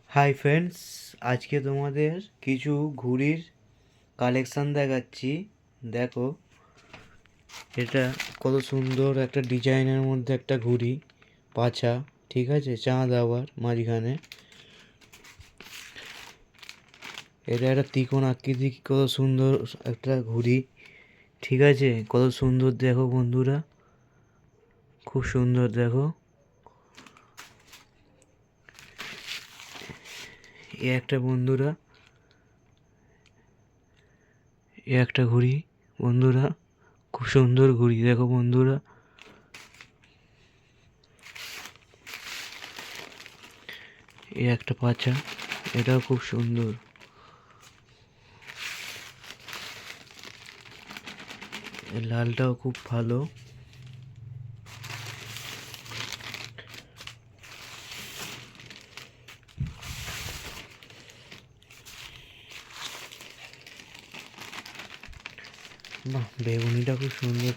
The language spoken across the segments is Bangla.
হাই ফ্রেন্ডস, আজকে তোমাদের কিছু ঘুড়ির কালেকশান দেখাচ্ছি। দেখো, এটা কত সুন্দর একটা ডিজাইনের মধ্যে একটা ঘুড়ি, পাছা, ঠিক আছে, চাঁদ আবার মাঝখানে। এটা একটা ত্রিকোণ আকৃতি, কত সুন্দর একটা ঘুড়ি, ঠিক আছে, কত সুন্দর দেখো বন্ধুরা, খুব সুন্দর দেখো। এ একটা বন্ধুরা, এ একটা ঘুড়ি বন্ধুরা, খুব সুন্দর ঘুড়ি দেখো বন্ধুরা। এ একটা পাছা, এটাও খুব সুন্দর। এর লালটাও খুব ভালো। বাহ, বেগুনিটা খুব সুন্দর।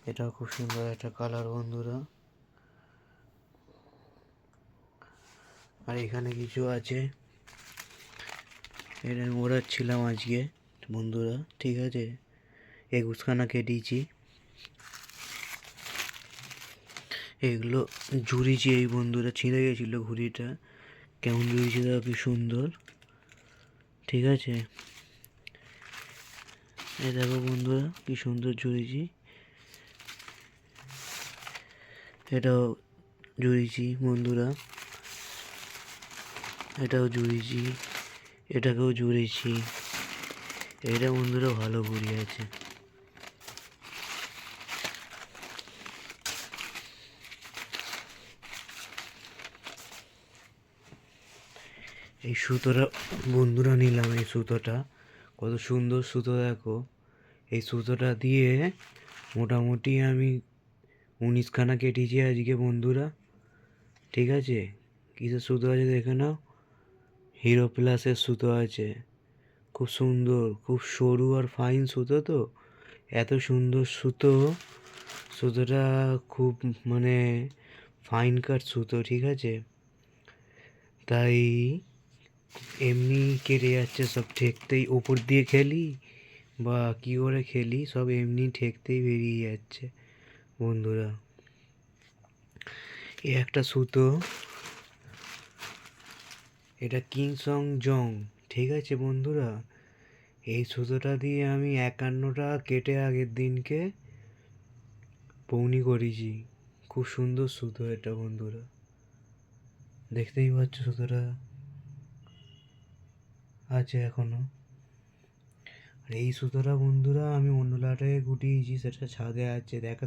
এটাও খুব সুন্দর একটা কালার বন্ধুরা। আর এখানে কিছু আছে, এটা মোড়াচ্ছিলাম আজকে বন্ধুরা, ঠিক আছে, 21খানা কেটেছি। এগুলো জুড়িছি এই বন্ধুরা, ছিঁড়ে গেছিল ঘুড়িটা, কেমন জুড়িছি দেখো কি সুন্দর, ঠিক আছে। এই দেখো বন্ধুরা কি সুন্দর জুড়িছি। এটাও জুড়িছি বন্ধুরা, এটাও জুড়িছি, এটাকেও জুড়েছি। এটা বন্ধুরা ভালো ঘুড়ি আছে। এই সুতোটা বন্ধুরা নিলাম, এই সুতোটা কত সুন্দর সুতো দেখো। এই সুতোটা দিয়ে মোটামুটি আমি 19খানা কেটেছি আজকে বন্ধুরা, ঠিক আছে। কিসের সুতো আছে দেখে নাও, হিরো প্লাসের সুতো আছে, খুব সুন্দর, খুব সরু আর ফাইন সুতো তো, এত সুন্দর সুতো। সুতোটা খুব মানে ফাইন কাট সুতো, ঠিক আছে, তাই এমনি কেটে যাচ্ছে সব, ঠেকতেই ওপর দিয়ে খেলি বা কী করে খেলি, সব এমনি ঠেকতেই বেরিয়ে যাচ্ছে বন্ধুরা। এ একটা সুতো, এটা কিংসং জং, ঠিক আছে বন্ধুরা। এই সুতোটা দিয়ে আমি 51টা কেটে আগের দিনকে পৌনি করেছি। খুব সুন্দর সুতো এটা বন্ধুরা, দেখতেই পাচ্ছ সুতোটা আছে এখনো। আর এই সুতোটা বন্ধুরা আমি অন্য লাটায় গুটিয়েছি, সেটা ছাদে আছে, দেখা